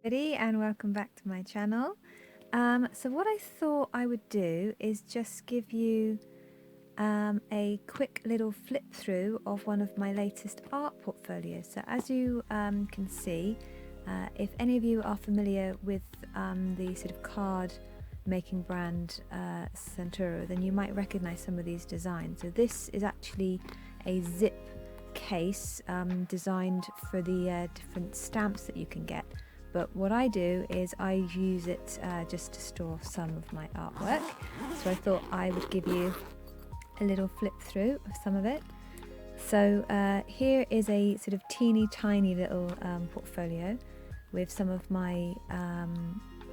And welcome back to my channel. So what I thought I would do is just give you a quick little flip through of one of my latest art portfolios. So as you can see, if any of you are familiar with the sort of card making brand Centuro, then you might recognize some of these designs. So this is actually a zip case designed for the different stamps that you can get. But what I do is I use it just to store some of my artwork. So I thought I would give you a little flip through of some of it. So here is a sort of teeny tiny little portfolio with some of my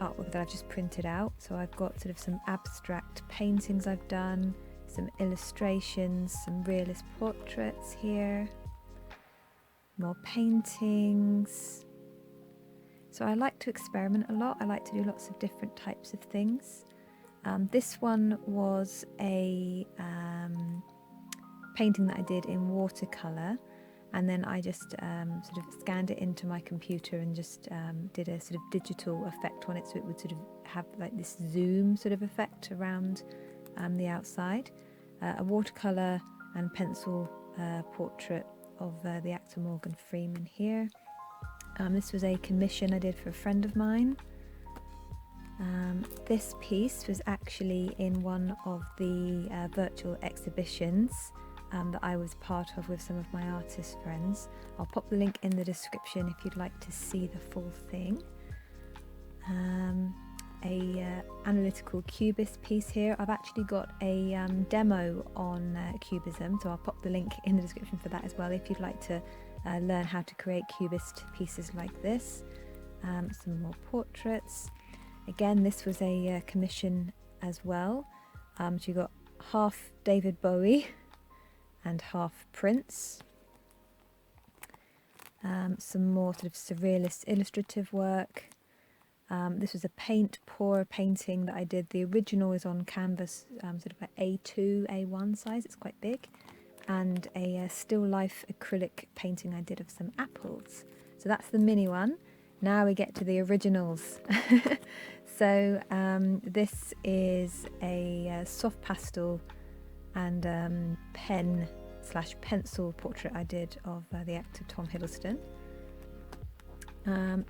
artwork that I've just printed out. So I've got sort of some abstract paintings I've done, some illustrations, some realist portraits here, more paintings. So I like to experiment a lot. I like to do lots of different types of things. This one was a painting that I did in watercolour, and then I just sort of scanned it into my computer and just did a sort of digital effect on it, so it would sort of have like this zoom sort of effect around the outside. A watercolour and pencil portrait of the actor Morgan Freeman here. This was a commission I did for a friend of mine. This piece was actually in one of the virtual exhibitions that I was part of with some of my artist friends. I'll pop the link in the description if you'd like to see the full thing. Analytical cubist piece here. I've actually got a demo on cubism, so I'll pop the link in the description for that as well if you'd like to learn how to create cubist pieces like this. Some more portraits. Again, this was a commission as well. So you got half David Bowie and half Prince. Some more sort of surrealist illustrative work. This was a paint pour painting that I did. The original is on canvas, sort of an A2, A1 size. It's quite big. And a still life acrylic painting I did of some apples. So that's the mini one. Now we get to the originals. So this is a soft pastel and pen/pencil portrait I did of the actor Tom Hiddleston.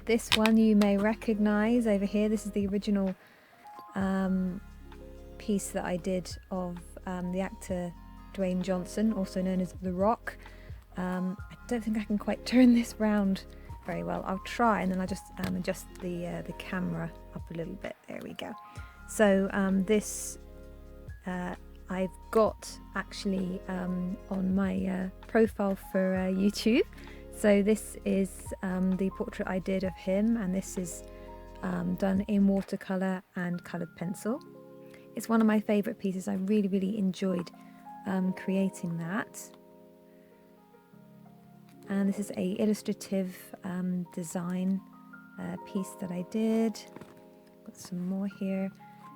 This one you may recognise over here. This is the original piece that I did of the actor Dwayne Johnson, also known as The Rock. I don't think I can quite turn this round very well. I'll try, and then I'll just adjust the camera up a little bit. There we go. So this I've got actually on my profile for YouTube. So this is the portrait I did of him, and this is done in watercolour and coloured pencil. It's one of my favourite pieces. I really enjoyed creating that. And this is a illustrative design piece that I did. Got some more here.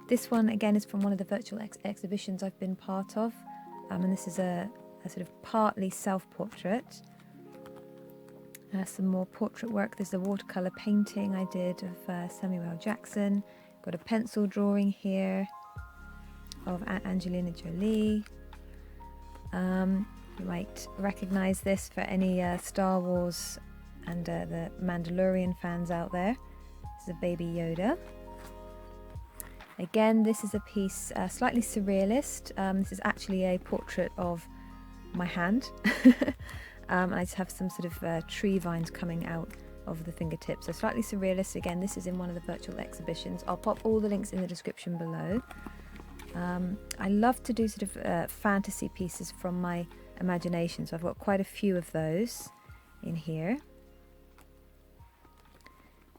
This one again is from one of the virtual exhibitions I've been part of, and this is a sort of partly self-portrait. Some more portrait work. There's a watercolour painting I did of Samuel L. Jackson. Got a pencil drawing here of Angelina Jolie. You might recognise this for any Star Wars and the Mandalorian fans out there. This is a baby Yoda. Again, this is a piece slightly surrealist. This is actually a portrait of my hand. I just have some sort of tree vines coming out of the fingertips. So slightly surrealist. Again, this is in one of the virtual exhibitions. I'll pop all the links in the description below. I love to do sort of fantasy pieces from my imagination, so I've got quite a few of those in here.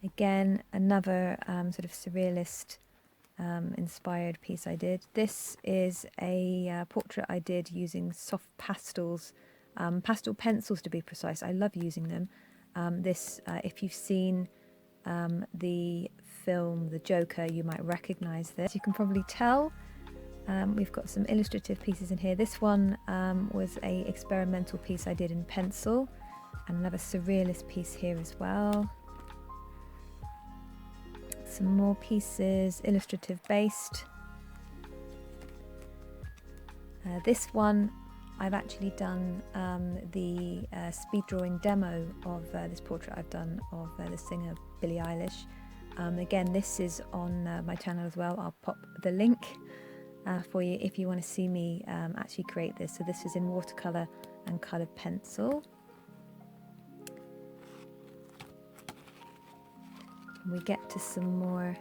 Again, another sort of surrealist inspired piece I did. This is a portrait I did using soft pastels, pastel pencils to be precise. I love using them. If you've seen the film The Joker, you might recognise this. You can probably tell. We've got some illustrative pieces in here. This one was a experimental piece I did in pencil, and another surrealist piece here as well. some more pieces, illustrative based. This one I've actually done the speed drawing demo of this portrait I've done of the singer Billie Eilish. Again, this is on my channel as well. I'll pop the link for you if you want to see me actually create this. So this is in watercolour and coloured pencil. And we get to some more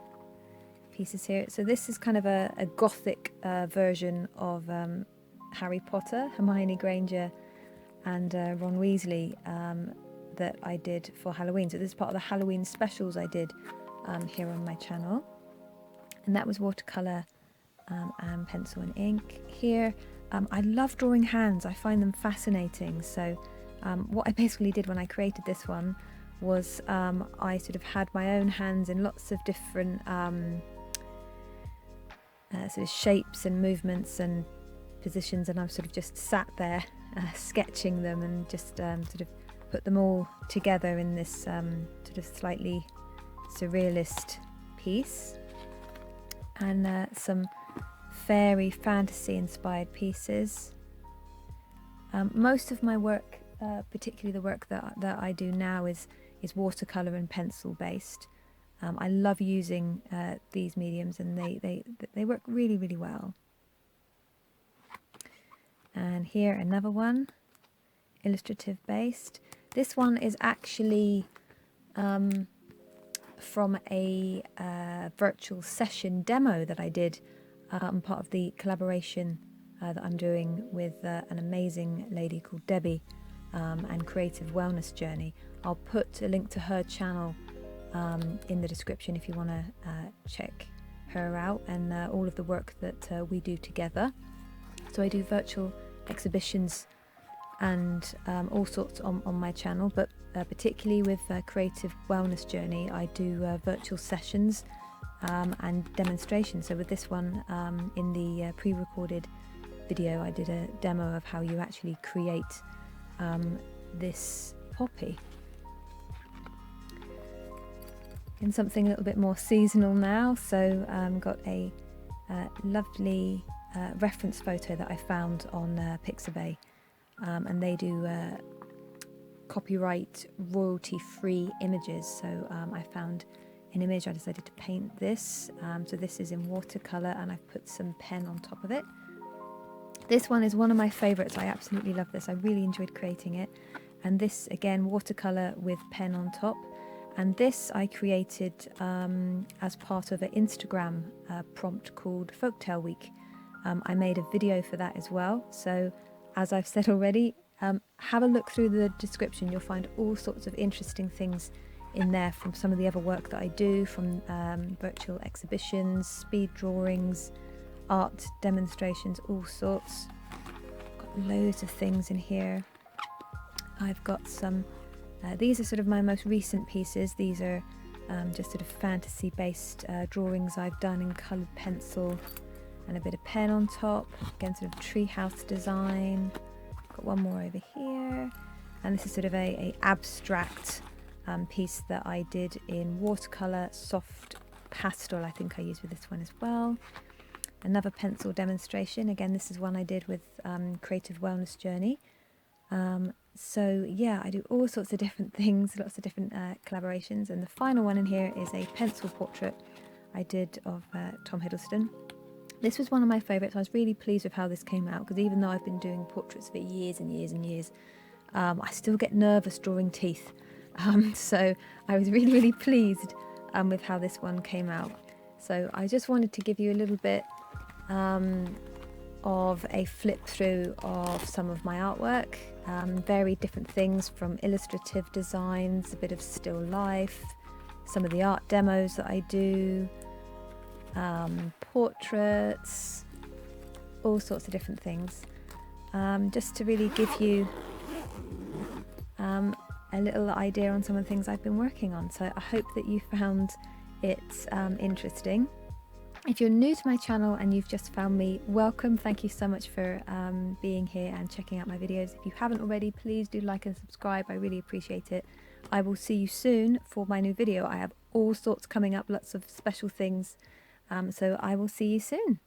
pieces here. So this is kind of a gothic version of Harry Potter, Hermione Granger and Ron Weasley that I did for Halloween. So this is part of the Halloween specials I did here on my channel. And that was watercolour and pencil and ink. Here, I love drawing hands. I find them fascinating. So what I basically did when I created this one was I sort of had my own hands in lots of different sort of shapes and movements and positions, and I've sort of just sat there sketching them and just sort of put them all together in this sort of slightly surrealist piece. And some fairy fantasy inspired pieces. Most of my work, particularly the work that I do now, is watercolour and pencil based. I love using these mediums, and they work really, really well. And here another one, illustrative based. This one is actually from a virtual session demo that I did. Part of the collaboration that I'm doing with an amazing lady called Debbie and Creative Wellness Journey. I'll put a link to her channel in the description if you want to check her out, and all of the work that we do together. So I do virtual exhibitions and all sorts on my channel, but particularly with Creative Wellness Journey, I do virtual sessions and demonstrations. So with this one, in the pre-recorded video, I did a demo of how you actually create this poppy. In something a little bit more seasonal now, so got a lovely reference photo that I found on Pixabay, and they do copyright royalty free images. So I found an image, I decided to paint this. So this is in watercolour, and I've put some pen on top of it. This one is one of my favourites. I absolutely love this. I really enjoyed creating it. And this, again, watercolour with pen on top. And this I created as part of an Instagram prompt called Folktale Week. I made a video for that as well. So as I've said already, have a look through the description. You'll find all sorts of interesting things in there from some of the other work that I do, from virtual exhibitions, speed drawings, art demonstrations, all sorts. Got loads of things in here. I've got some, these are sort of my most recent pieces. These are just sort of fantasy based drawings I've done in coloured pencil and a bit of pen on top. Again, sort of treehouse design. Got one more over here, and this is sort of a abstract piece that I did in watercolour, soft pastel I think I used with this one as well. Another pencil demonstration. Again, this is one I did with Creative Wellness Journey. So yeah, I do all sorts of different things, lots of different collaborations. And the final one in here is a pencil portrait I did of Tom Hiddleston. This was one of my favourites. I was really pleased with how this came out, because even though I've been doing portraits for years and years and years, I still get nervous drawing teeth. So I was really, really pleased with how this one came out. So I just wanted to give you a little bit of a flip through of some of my artwork. Very different things, from illustrative designs, a bit of still life, some of the art demos that I do, portraits, all sorts of different things, just to really give you a little idea on some of the things I've been working on. So I hope that you found it interesting. If you're new to my channel and you've just found me, welcome. Thank you so much for being here and checking out my videos. If you haven't already, please do like and subscribe. I really appreciate it. I will see you soon for my new video. I have all sorts coming up, lots of special things. So I will see you soon.